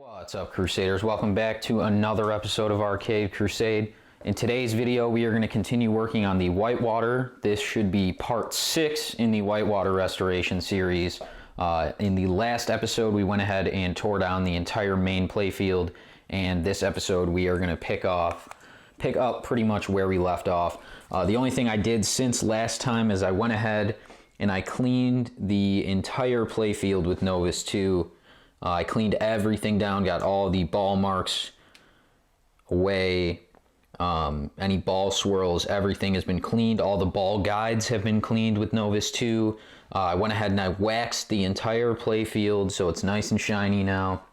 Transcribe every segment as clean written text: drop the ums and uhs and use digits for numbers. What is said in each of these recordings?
What's up, Crusaders? Welcome back to another episode of Arcade Crusade. In today's video, we are going to continue working on the whitewater. This should be part 6 in the whitewater restoration series. In the last episode, we went ahead and tore down the entire main playfield, and this episode we are going to pick up pretty much where we left off. The only thing I did since last time is I went ahead and I cleaned the entire playfield with Novus 2. I cleaned everything down, got all the ball marks away, any ball swirls, everything has been cleaned. All the ball guides have been cleaned with Novus 2. I went ahead and I waxed the entire playfield so it's nice and shiny now.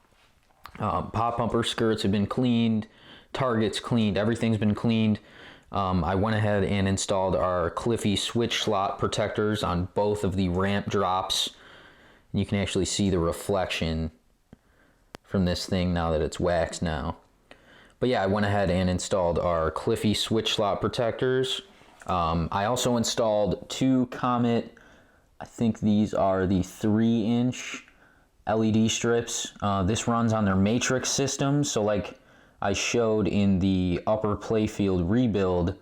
Pop bumper skirts have been cleaned, targets cleaned, everything's been cleaned. I went ahead and installed our Cliffy switch slot protectors on both of the ramp drops. You can actually see the reflection from this thing now that it's waxed now. But yeah, I went ahead and installed our Cliffy switch slot protectors. I also installed 2 Comet, I think these are the 3-inch LED strips. This runs on their matrix system, so like I showed in the upper playfield rebuild,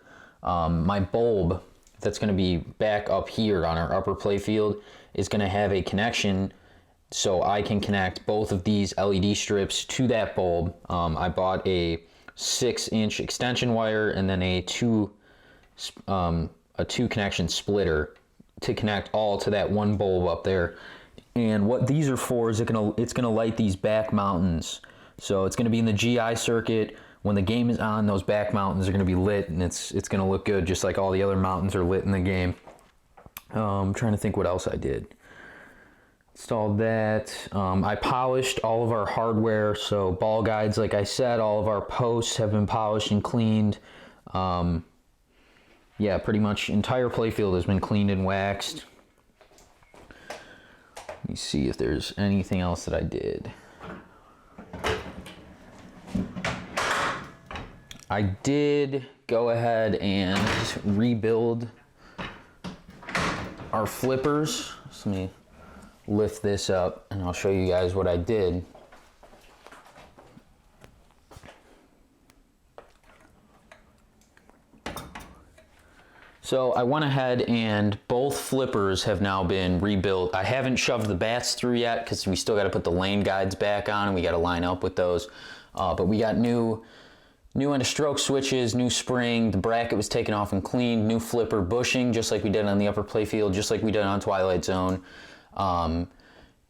my bulb that's going to be back up here on our upper playfield is going to have a connection so I can connect both of these LED strips to that bulb. I bought a 6-inch extension wire and then a 2 connection splitter to connect all to that one bulb up there. And what these are for is it's gonna light these back mountains. So it's gonna be in the GI circuit. When the game is on, those back mountains are going to be lit, and it's going to look good just like all the other mountains are lit in the game. I'm trying to think what else I did. Installed that. I polished all of our hardware, so ball guides, like I said, all of our posts have been polished and cleaned. Yeah, pretty much entire playfield has been cleaned and waxed. Let me see if there's anything else that I did. I did go ahead and rebuild our flippers. So let me lift this up and I'll show you guys what I did. So I went ahead and both flippers have now been rebuilt. I haven't shoved the bats through yet because we still got to put the lane guides back on and we got to line up with those. But we got new end of stroke switches, new spring, the bracket was taken off and cleaned, new flipper bushing, just like we did on the upper playfield, just like we did on Twilight Zone.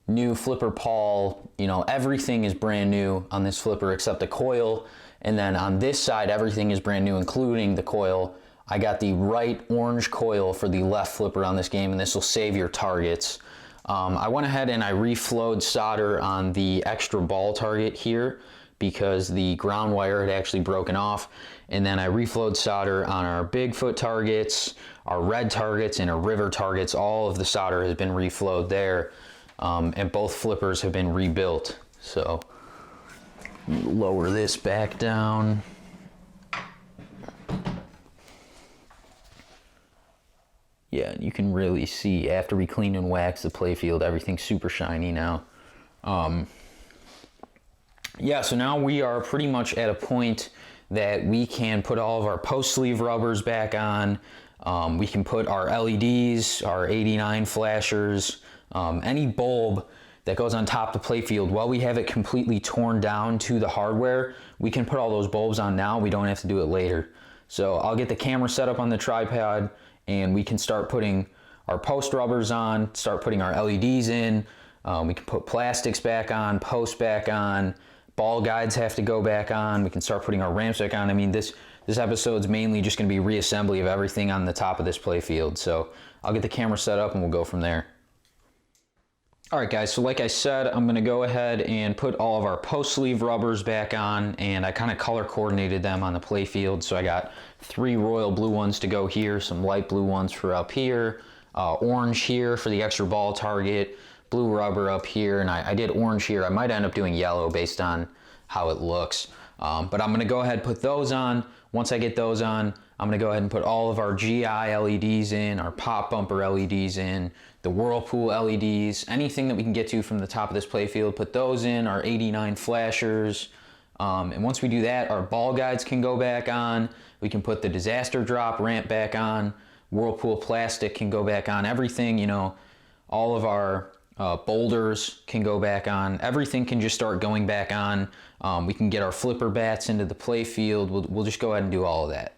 New flipper pawl, you know, everything is brand new on this flipper except the coil. And then on this side, everything is brand new, including the coil. I got the right orange coil for the left flipper on this game, and this will save your targets. I went ahead and I reflowed solder on the extra ball target here, because the ground wire had actually broken off, and then I reflowed solder on our Bigfoot targets, our red targets, and our river targets. All of the solder has been reflowed there, and both flippers have been rebuilt. So lower this back down. Yeah, you can really see after we clean and wax the playfield, everything's super shiny now. Yeah, so now we are pretty much at a point that we can put all of our post sleeve rubbers back on. We can put our LEDs, our 89 flashers, any bulb that goes on top of the playfield. While we have it completely torn down to the hardware, we can put all those bulbs on now. We don't have to do it later. So I'll get the camera set up on the tripod and we can start putting our post rubbers on, start putting our LEDs in. We can put plastics back on, posts back on. Ball guides have to go back on. We can start putting our ramps back on. I mean, this episode's mainly just going to be reassembly of everything on the top of this playfield. So I'll get the camera set up and we'll go from there. All right, guys, so like I said, I'm going to go ahead and put all of our post sleeve rubbers back on, and I kind of color coordinated them on the playfield. So I got 3 royal blue ones to go here, some light blue ones for up here, orange here for the extra ball target, blue rubber up here, and I did orange here. I might end up doing yellow based on how it looks. But I'm gonna go ahead and put those on. Once I get those on, I'm gonna go ahead and put all of our GI LEDs in, our pop bumper LEDs in, the Whirlpool LEDs, anything that we can get to from the top of this playfield, put those in, our 89 flashers. And once we do that, our ball guides can go back on. We can put the disaster drop ramp back on. Whirlpool plastic can go back on. Everything, you know, all of our boulders can go back on. Everything can just start going back on. We can get our flipper bats into the playfield. We'll just go ahead and do all of that.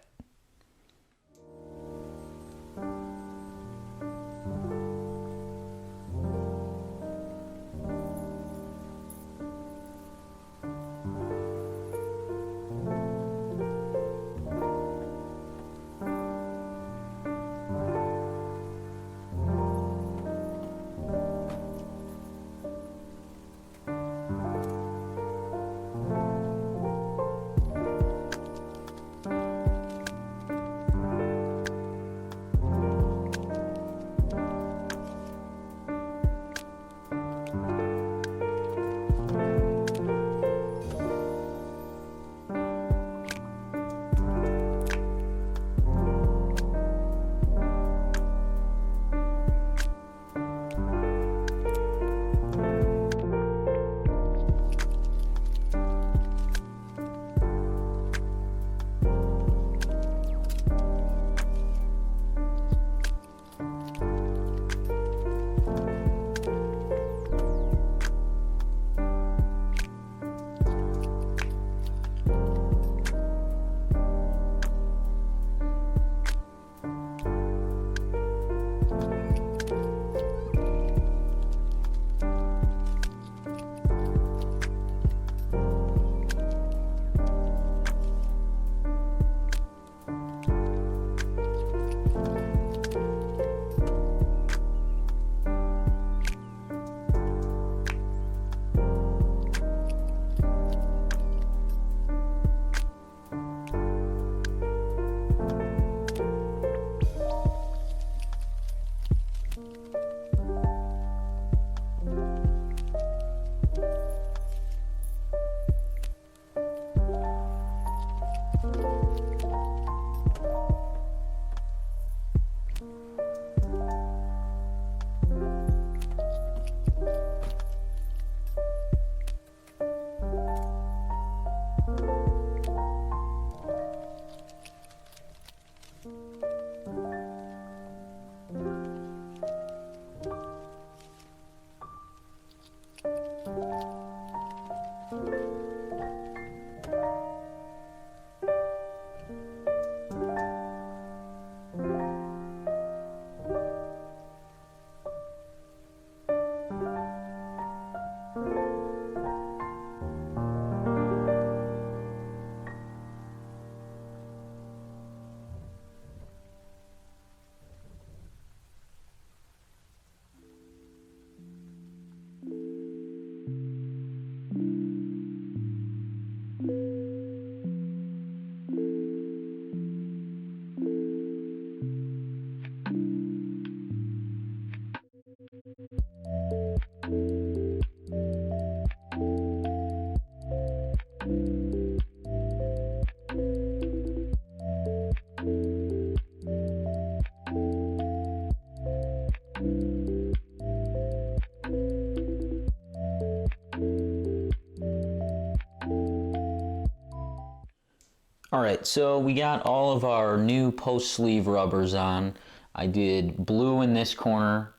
All right, so we got all of our new post sleeve rubbers on. I did blue in this corner,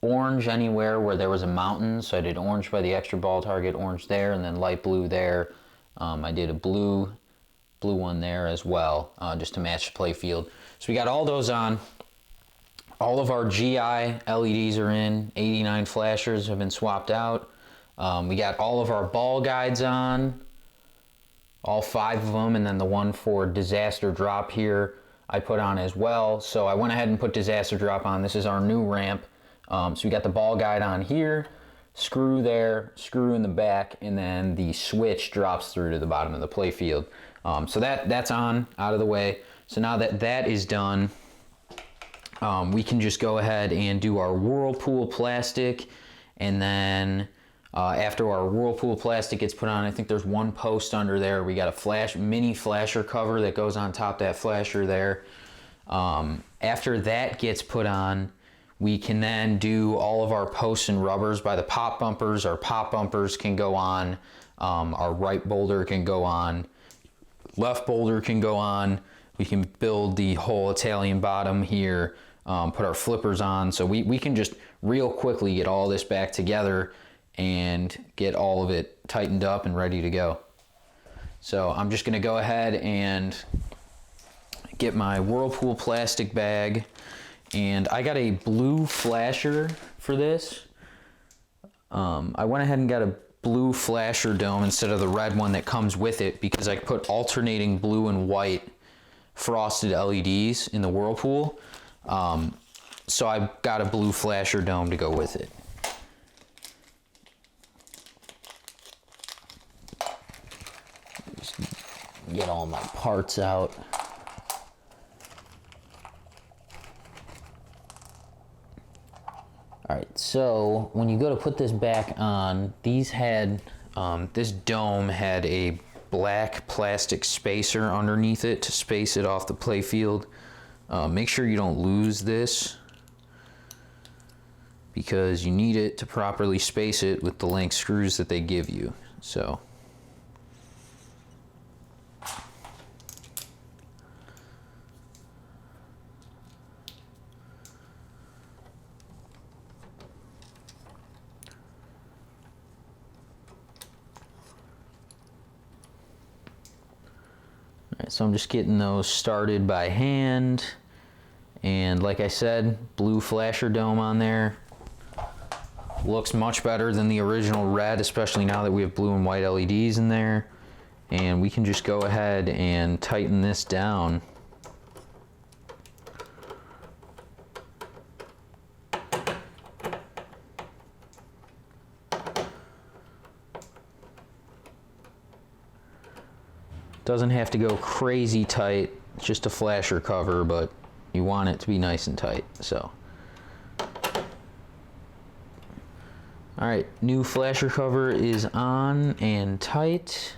orange anywhere where there was a mountain. So I did orange by the extra ball target, orange there, and then light blue there. I did a blue one there as well, just to match the play field. So we got all those on. All of our GI LEDs are in. 89 flashers have been swapped out. We got all of our ball guides on. All 5 of them, and then the one for disaster drop here I put on as well. So I went ahead and put disaster drop on. This is our new ramp. So we got the ball guide on here, screw there, screw in the back, and then the switch drops through to the bottom of the play field. So that's on, out of the way. So now that that is done, we can just go ahead and do our Whirlpool plastic, and then After our Whirlpool plastic gets put on, I think there's one post under there. We got a mini flasher cover that goes on top of that flasher there. After that gets put on, we can then do all of our posts and rubbers by the pop bumpers. Our pop bumpers can go on, our right boulder can go on, left boulder can go on. We can build the whole Italian bottom here, put our flippers on. So we can just real quickly get all this back together and get all of it tightened up and ready to go. So I'm just gonna go ahead and get my Whirlpool plastic bag, and I got a blue flasher for this. I went ahead and got a blue flasher dome instead of the red one that comes with it, because I put alternating blue and white frosted LEDs in the Whirlpool. So I got a blue flasher dome to go with it. Just get all my parts out. All right, so when you go to put this back on, these had, this dome had a black plastic spacer underneath it to space it off the Playfield. Make sure you don't lose this, because you need it to properly space it with the length screws that they give you. So so I'm just getting those started by hand, and like I said, blue flasher dome on there. Looks much better than the original red, especially now that we have blue and white LEDs in there. And we can just go ahead and tighten this down. Doesn't have to go crazy tight, it's just a flasher cover, but you want it to be nice and tight, so. All right, new flasher cover is on and tight.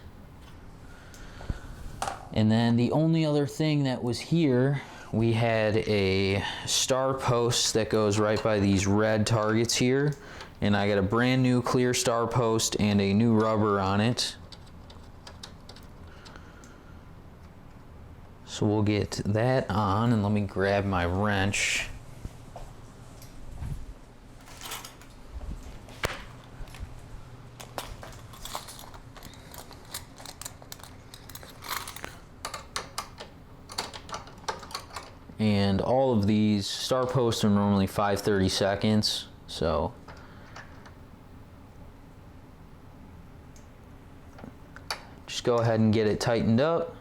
And then the only other thing that was here, we had a star post that goes right by these red targets here. And I got a brand new clear star post and a new rubber on it. So we'll get that on, and let me grab my wrench. And all of these star posts are normally 5/32, so just go ahead and get it tightened up.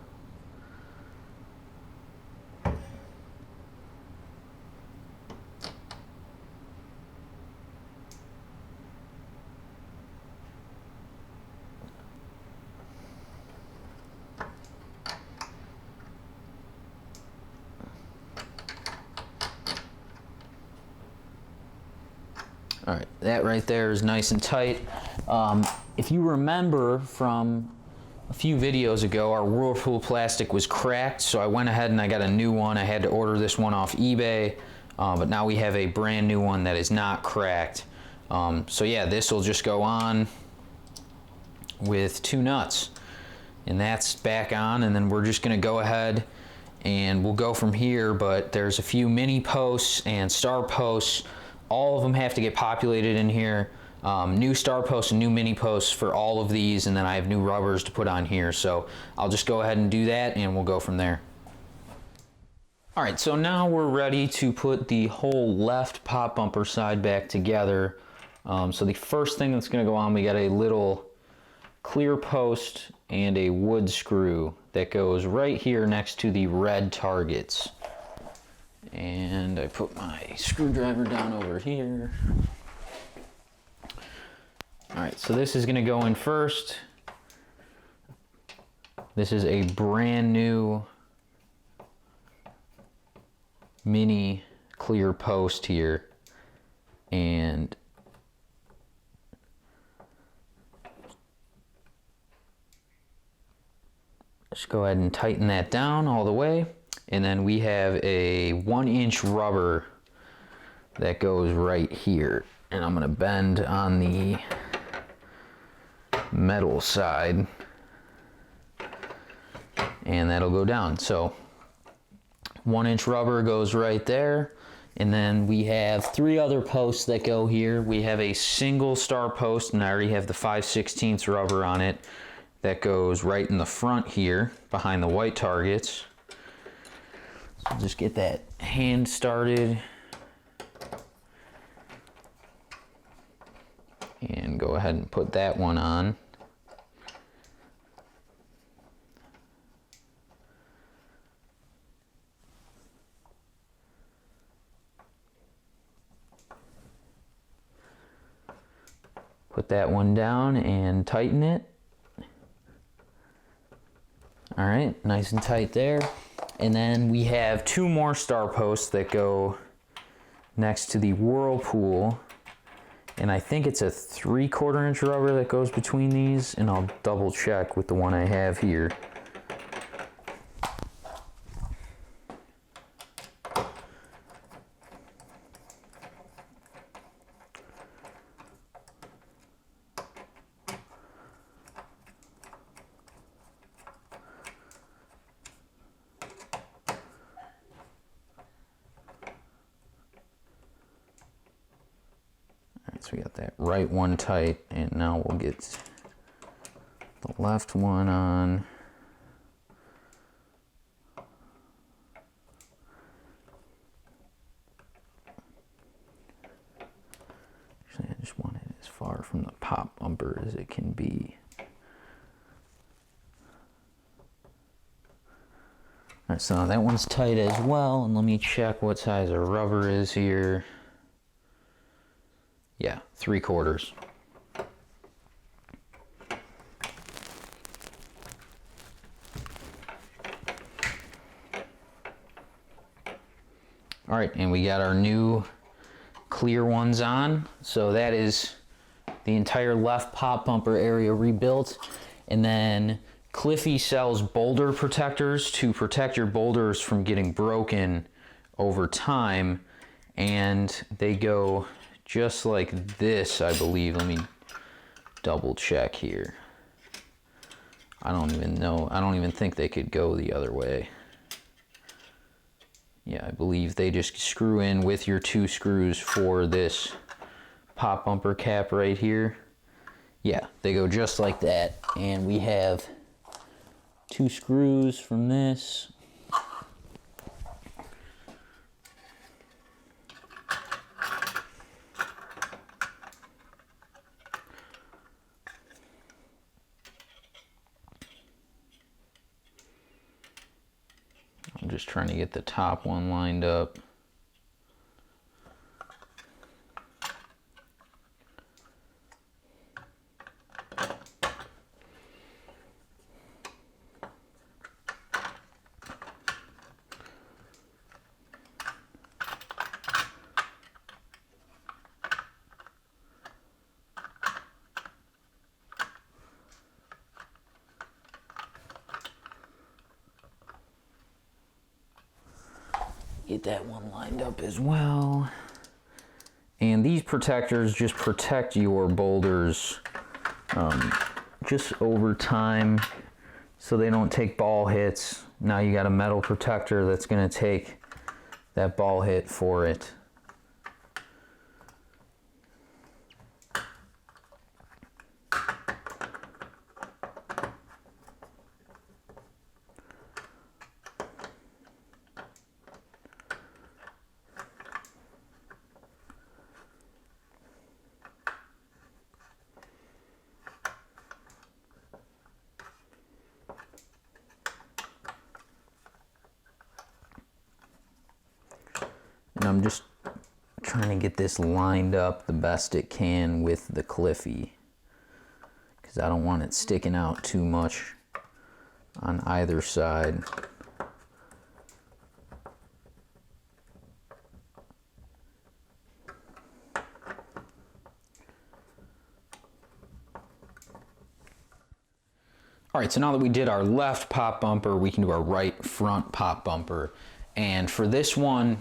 All right, that right there is nice and tight. If you remember from a few videos ago, our Whirlpool plastic was cracked, so I went ahead and I got a new one. I had to order this one off eBay, but now we have a brand new one that is not cracked. So yeah, this will just go on with 2 nuts, and that's back on, and then we're just gonna go ahead and we'll go from here. But there's a few mini posts and star posts. All of them have to get populated in here. New star posts and new mini posts for all of these, and then I have new rubbers to put on here. So I'll just go ahead and do that, and we'll go from there. All right, so now we're ready to put the whole left pop bumper side back together. So the first thing that's gonna go on, we got a little clear post and a wood screw that goes right here next to the red targets. And I put my screwdriver down over here. All right, so this is gonna go in first. This is a brand new mini clear post here. And Just go ahead and tighten that down all the way. And then we have a 1-inch rubber that goes right here. And I'm gonna bend on the metal side and that'll go down. So 1-inch rubber goes right there. And then we have 3 other posts that go here. We have a single star post, and I already have the 5/16 rubber on it that goes right in the front here behind the white targets. So just get that hand started and go ahead and put that one on. Put that one down and tighten it. All right, nice and tight there. And then we have 2 more star posts that go next to the Whirlpool. And I think it's a 3/4 inch rubber that goes between these, and I'll double check with the one I have here. So we got that right one tight, and now we'll get the left one on. Actually, I just want it as far from the pop bumper as it can be. All right, so that one's tight as well, and let me check what size of rubber is here. Yeah, 3/4. All right, and we got our new clear ones on. So that is the entire left pop bumper area rebuilt. And then Cliffy sells Boulder protectors to protect your boulders from getting broken over time. And they go just like this, I believe. Let me double check here. I don't even know. I don't even think they could go the other way. Yeah, I believe they just screw in with your 2 screws for this pop bumper cap right here. Yeah, they go just like that. And we have 2 screws from this. I'm just trying to get the top one lined up. Get that one lined up as well. And these protectors just protect your boulders just over time so they don't take ball hits. Now you got a metal protector that's going to take that ball hit for it. And I'm just trying to get this lined up the best it can with the Cliffy, because I don't want it sticking out too much on either side. All right, so now that we did our left pop bumper, we can do our right front pop bumper. And for this one,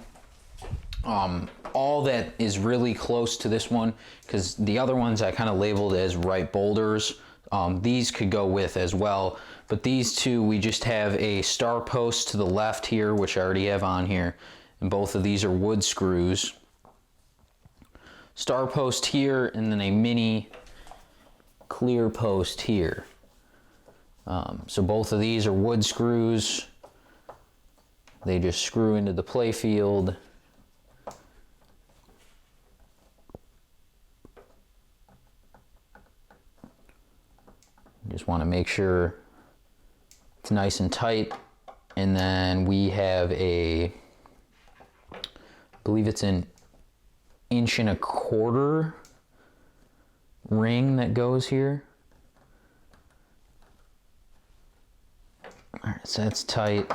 all that is really close to this one, because the other ones I kind of labeled as right boulders, these could go with as well. But these two, we just have a star post to the left here, which I already have on here. And both of these are wood screws. Star post here, and then a mini clear post here. So both of these are wood screws. They just screw into the Playfield. Just want to make sure it's nice and tight. And then we have I believe it's an 1.25 inch ring that goes here. All right, so that's tight.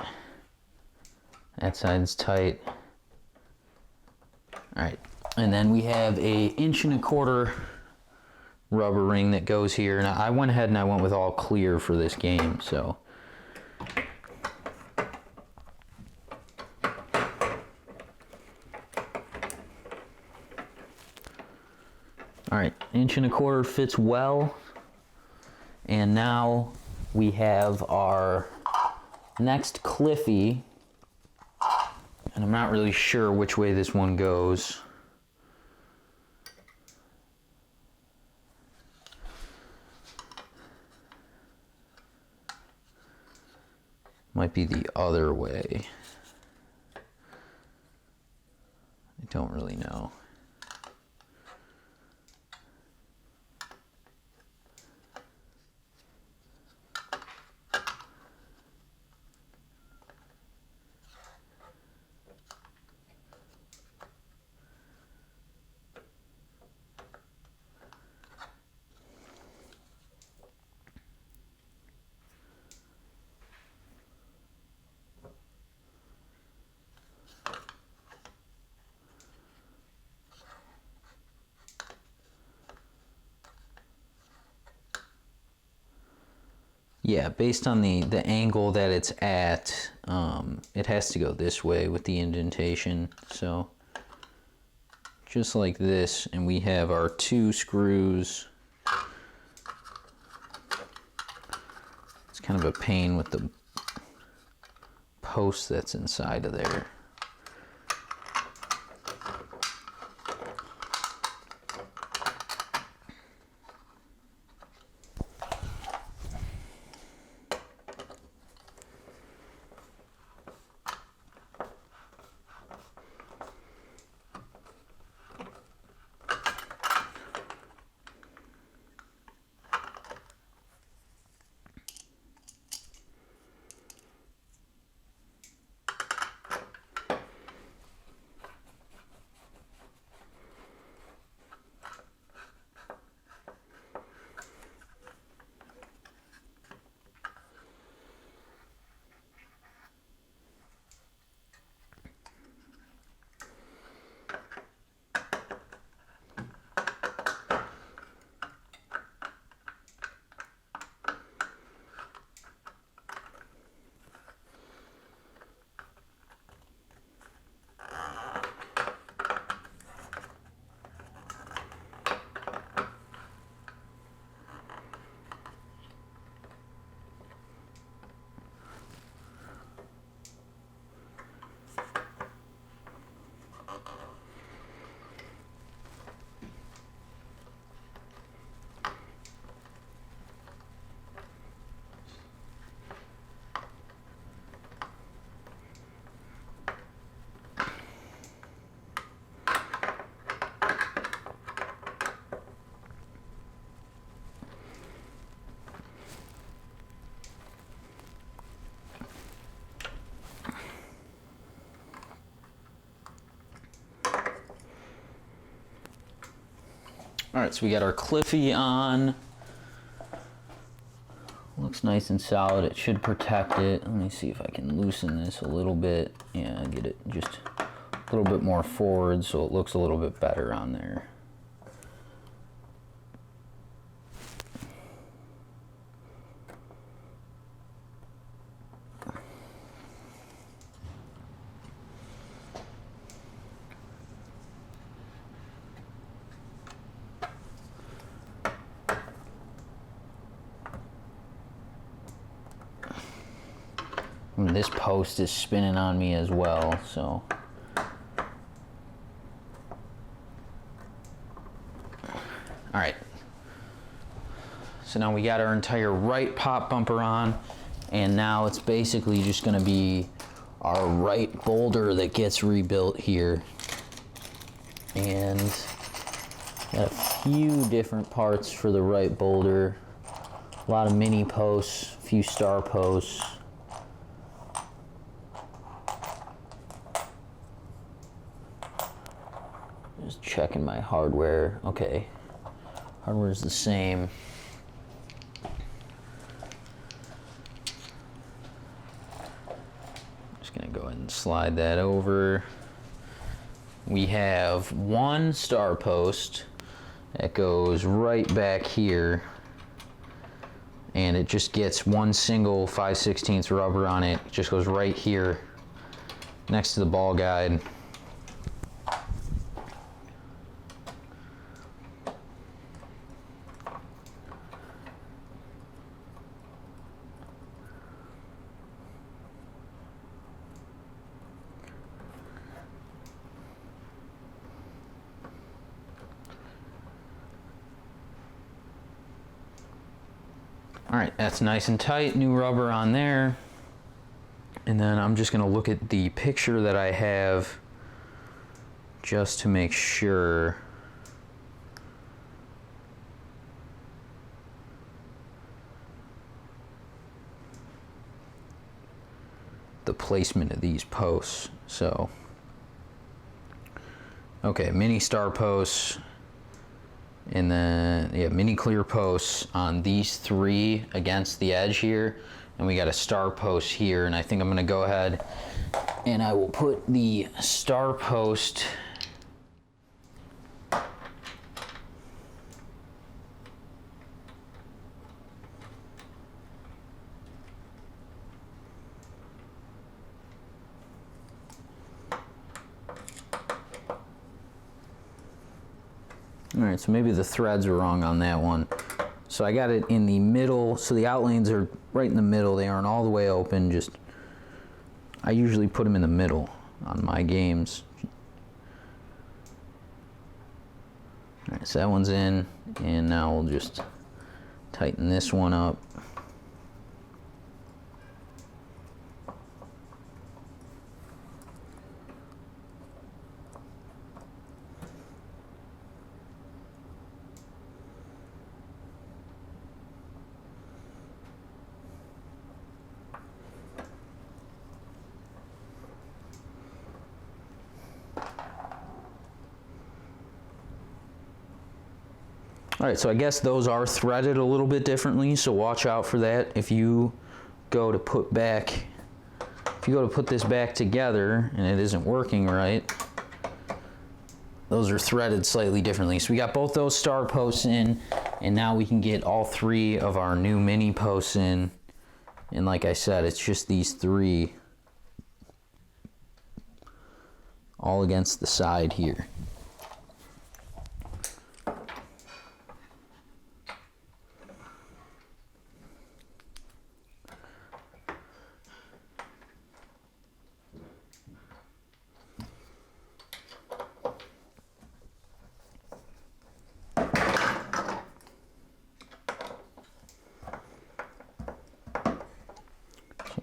That side's tight. All right, and then we have a 1.25 inch rubber ring that goes here. Now I went ahead and I went with all clear for this game, so. All right, 1.25 inch fits well. And now we have our next Cliffy. And I'm not really sure which way this one goes. Might be the other way. I don't really know. Yeah, based on the angle that it's at, it has to go this way with the indentation. So just like this, and we have our 2 screws. It's kind of a pain with the post that's inside of there. All right, so we got our Cliffy on. Looks nice and solid. It should protect it. Let me see if I can loosen this a little bit. Yeah, get it just a little bit more forward so it looks a little bit better on there. And this post is spinning on me as well, so. All right. So now we got our entire right pop bumper on, and now it's basically just gonna be our right boulder that gets rebuilt here. And got a few different parts for the right boulder. A lot of mini posts, a few star posts. Just checking my hardware. Okay, hardware's the same. Just gonna go ahead and slide that over. We have one star post that goes right back here, and it just gets one single 5/16 rubber on it. It just goes right here next to the ball guide. All right, that's nice and tight, new rubber on there. And then I'm just gonna look at the picture that I have just to make sure. The placement of these posts. So, okay, mini star posts. And then, yeah, mini clear posts on these three against the edge here. And we got a star post here. And I think I'm gonna go ahead and I will put the star post All right, so maybe the threads are wrong on that one. So I got it in the middle, so the outlanes are right in the middle. They aren't all the way open, just, I usually put them in the middle on my games. All right, so that one's in, and now we'll just tighten this one up. All right, so I guess those are threaded a little bit differently, so watch out for that. If you go to put this back together and it isn't working right, those are threaded slightly differently. So we got both those star posts in, and now we can get all three of our new mini posts in. And like I said, it's just these three all against the side here.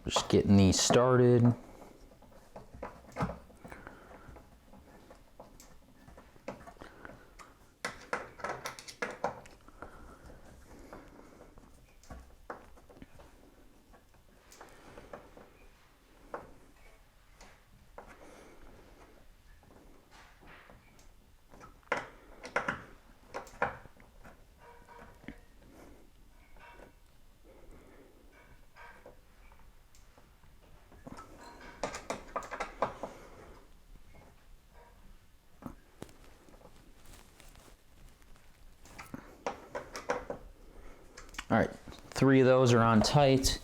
Just getting these started. All right, three of those are on tight,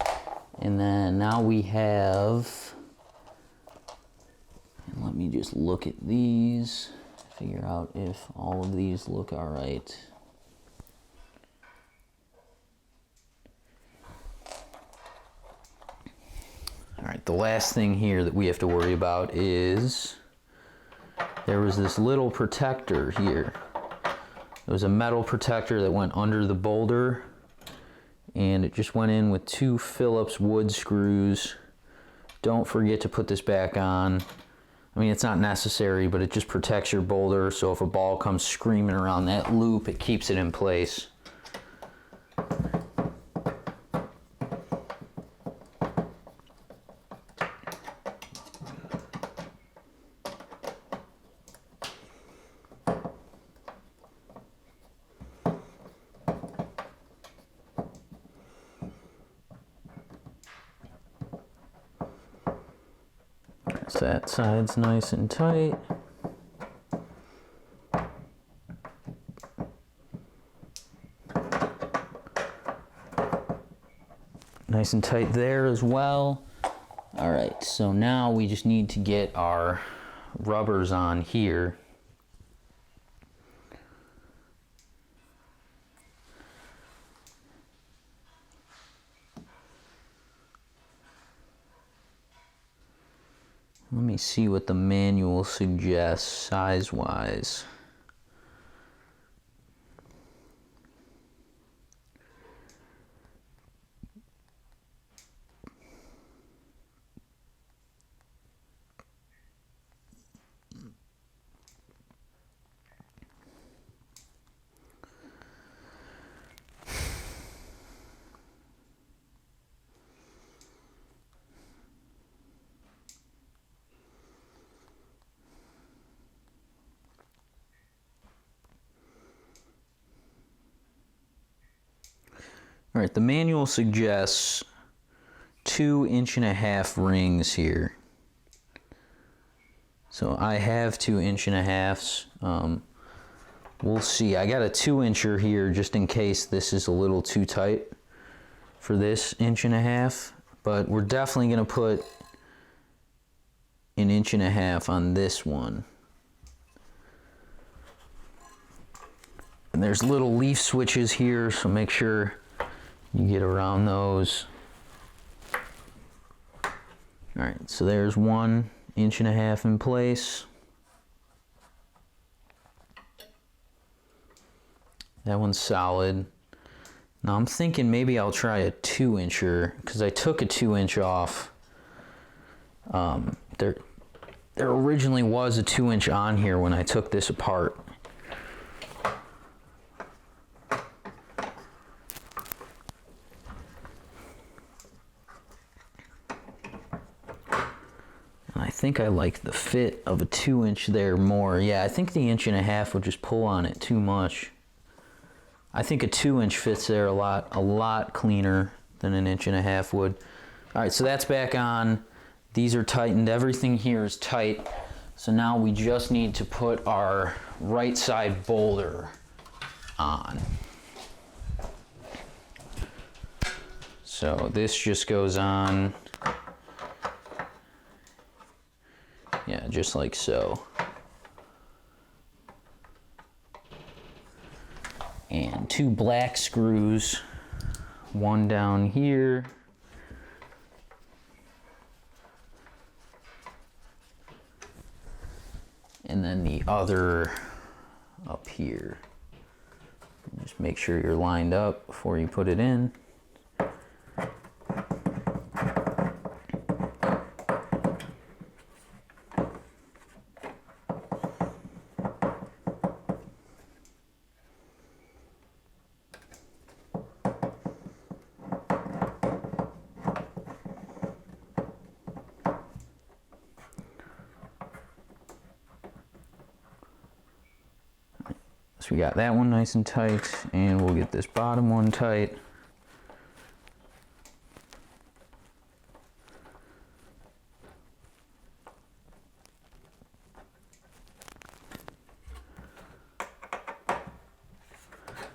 and then now we have, and let me just look at these, figure out if all of these look all right. All All right, the last thing here that we have to worry about is there was this little protector here. It was a metal protector that went under the Boulder, and it just went in with 2 Phillips wood screws. Don't forget to put this back on. I mean, it's not necessary, but it just protects your Boulder, so if a ball comes screaming around that loop, it keeps it in place. So that side's nice and tight. Nice and tight there as well. All right, so now we just need to get our rubbers on here. Let me see what the manual suggests size-wise. All right, the manual suggests 2 1.5-inch rings here. So I have 2 1.5-inches. We'll see. I got a 2-incher here just in case this is a little too tight for this 1.5-inch, but we're definitely going to put 1.5 inches on this one. And there's little leaf switches here, so make sure you get around those. All right, so there's 1.5 inches in place. That one's solid. Now I'm thinking maybe I'll try a 2-incher because I took a 2-inch off. There originally was a 2-inch on here when I took this apart. I think I like the fit of a 2-inch there more. Yeah, I think the 1.5-inch would just pull on it too much. I think a 2-inch fits there a lot cleaner than an 1.5-inch would. All right, so that's back on. These are tightened. Everything here is tight. So now we just need to put our right side Boulder on. So this just goes on. Yeah, just like so. And 2 black screws, one down here. And then the other up here. Just make sure you're lined up before you put it in. So we got that one nice and tight, and we'll get this bottom one tight.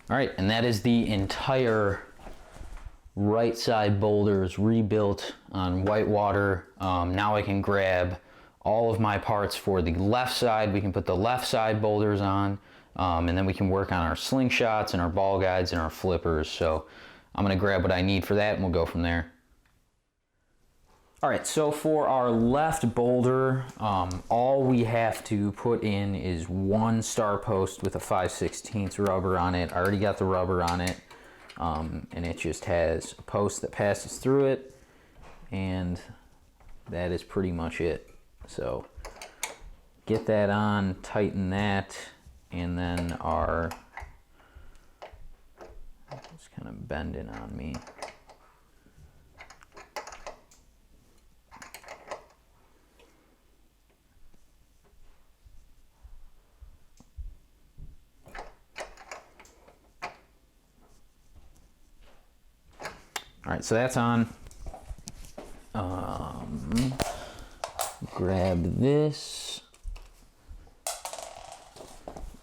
All right, and that is the entire right side Boulders rebuilt on whitewater. Now I can grab all of my parts for the left side. We can put the left side Boulders on. And then we can work on our slingshots and our ball guides and our flippers. So I'm going to grab what I need for that and we'll go from there. All right, so for our left boulder, all we have to put in is one star post with a 5/16 rubber on it. I already got the rubber on it, and it just has a post that passes through it, and that is pretty much it. So get that on, tighten that, and then it's kind of bending on me. All right, so that's on. Grab this.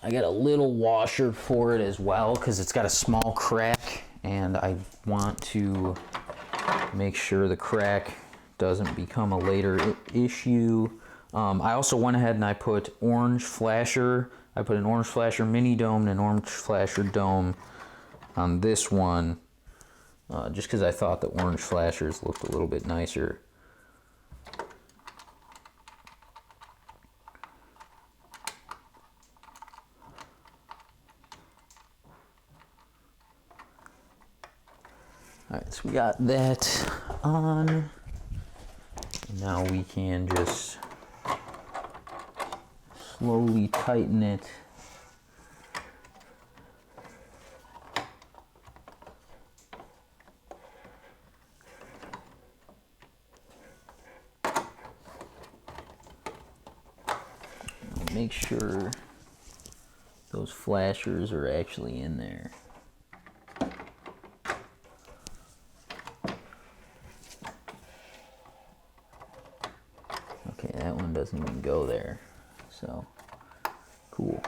I got a little washer for it as well because it's got a small crack, and I want to make sure the crack doesn't become a later issue. I also went ahead and I put orange flasher. I put an orange flasher mini dome and an orange flasher dome on this one. Just because I thought the orange flashers looked a little bit nicer. Alright, so we got that on. Now we can just slowly tighten it. Make sure those flashers are actually in there. Okay, that one doesn't even go there, so cool.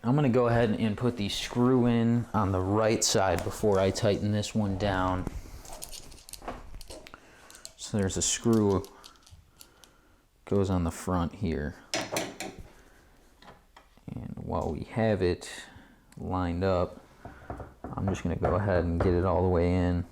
I'm going to go ahead and put the screw in on the right side before I tighten this one down. So there's a screw goes on the front here. And while we have it lined up, I'm just going to go ahead and get it all the way in.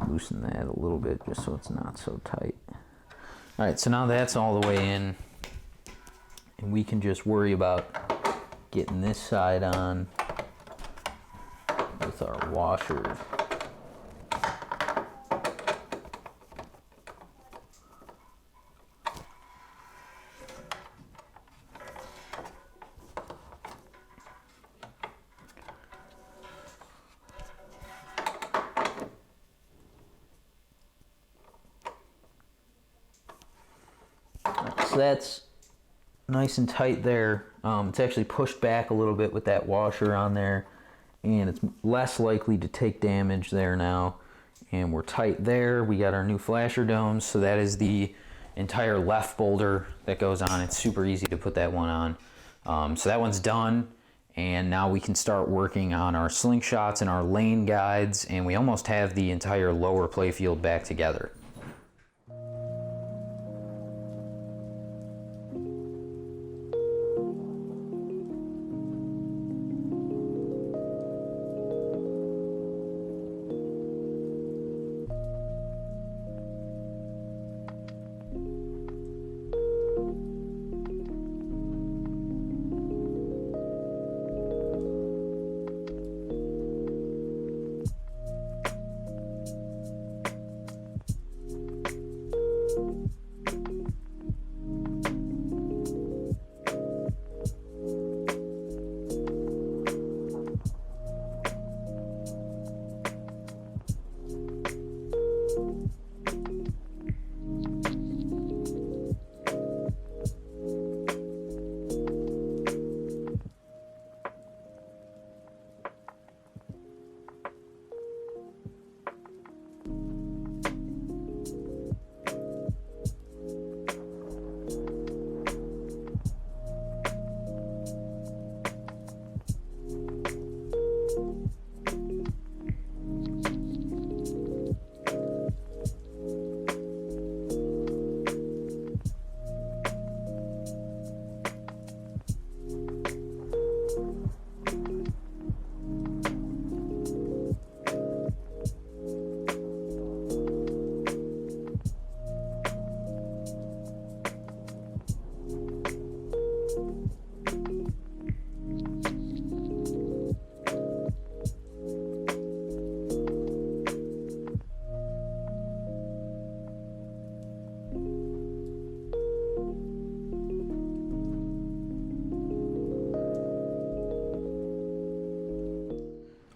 Loosen that a little bit just so it's not so tight. All right, so now that's all the way in, and we can just worry about getting this side on with our washer. So that's nice and tight there. It's actually pushed back a little bit with that washer on there, and it's less likely to take damage there now. And we're tight there. We got our new flasher domes, so that is the entire left boulder that goes on. It's super easy to put that one on. So that one's done, and now we can start working on our slingshots and our lane guides, and we almost have the entire lower playfield back together.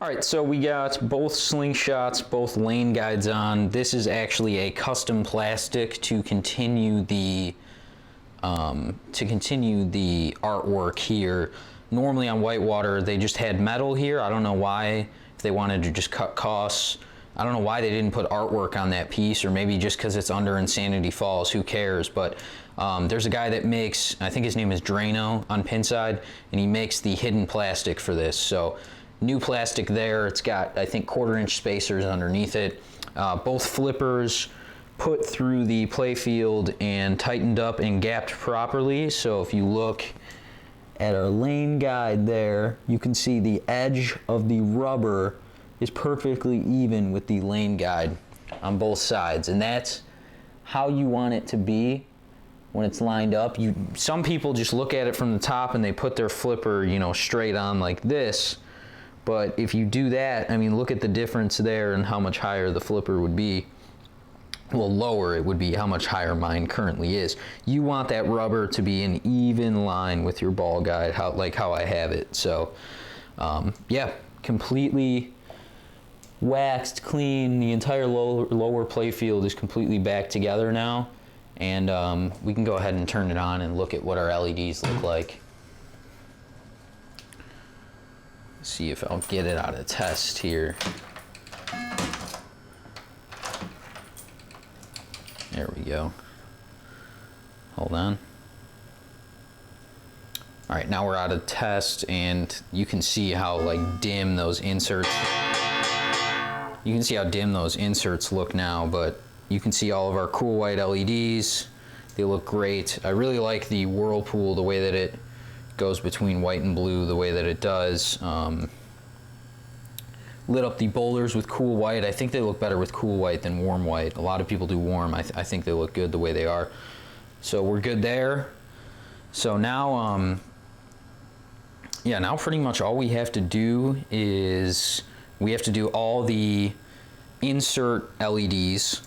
All right, so we got both slingshots, both lane guides on. This is actually a custom plastic to continue the artwork here. Normally on whitewater, they just had metal here. I don't know why, if they wanted to just cut costs. I don't know why they didn't put artwork on that piece, or maybe just because it's under Insanity Falls, who cares? But there's a guy that makes, I think his name is Drano on Pinside, and he makes the hidden plastic for this. So new plastic there. It's got, I think, 1/4-inch spacers underneath it. Both flippers put through the Playfield and tightened up and gapped properly. So if you look at our lane guide there, you can see the edge of the rubber is perfectly even with the lane guide on both sides. And that's how you want it to be when it's lined up. Some people just look at it from the top and they put their flipper, you know, straight on like this. But if you do that, I mean, look at the difference there and how much higher the flipper would be. Well, lower it would be, how much higher mine currently is. You want that rubber to be in even line with your ball guide, like how I have it. So, yeah, completely waxed, clean. The entire lower playfield is completely back together now. And we can go ahead and turn it on and look at what our LEDs look like. See if I'll get it out of test here. There we go. Hold on. All right, now we're out of test, and you can see how like dim those inserts. You can see how dim those inserts look now, but you can see all of our cool white LEDs. They look great. I really like the Whirlpool, the way that it goes between white and blue, the way that it does. Lit up the boulders with cool white. I think they look better with cool white than warm white. A lot of people do warm. I think they look good the way they are. So we're good there. So now, yeah, now pretty much all we have to do is we have to do all the insert LEDs.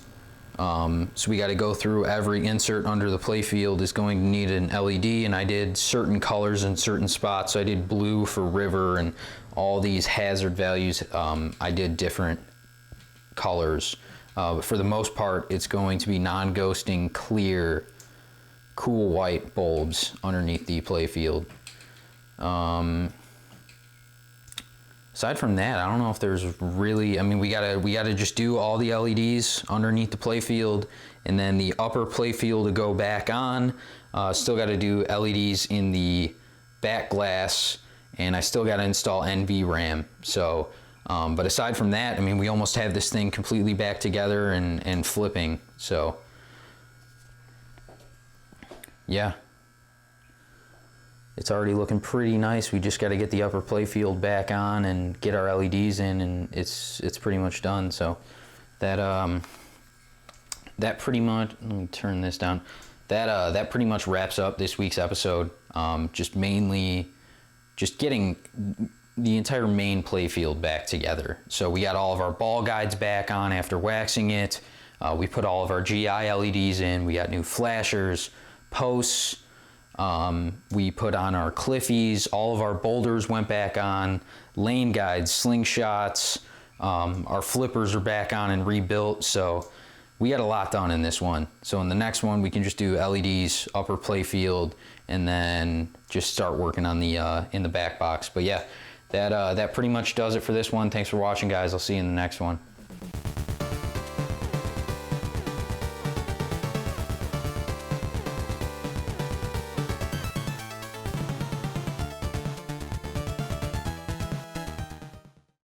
So we got to go through every insert under the playfield is going to need an LED, and I did certain colors in certain spots. So I did blue for river, and all these hazard values, I did different colors. But for the most part, it's going to be non-ghosting, clear, cool white bulbs underneath the playfield. Aside from that, I don't know if there's really, I mean, we gotta just do all the LEDs underneath the playfield, and then the upper playfield to go back on. Still gotta do LEDs in the back glass, and I still gotta install NVRAM. So, but aside from that, I mean, we almost have this thing completely back together and flipping. So, yeah. It's already looking pretty nice. We just got to get the upper playfield back on and get our LEDs in, and it's pretty much done. So that that pretty much, let me turn this down. That pretty much wraps up this week's episode. Just mainly just getting the entire main playfield back together. So we got all of our ball guides back on after waxing it. We put all of our GI LEDs in. We got new flashers, posts. We put on our Cliffies, all of our boulders went back on, lane guides, slingshots, our flippers are back on and rebuilt. So we got a lot done in this one. So in the next one, we can just do LEDs, upper playfield, and then just start working on the in the back box. But yeah, that pretty much does it for this one. Thanks for watching, guys. I'll see you in the next one.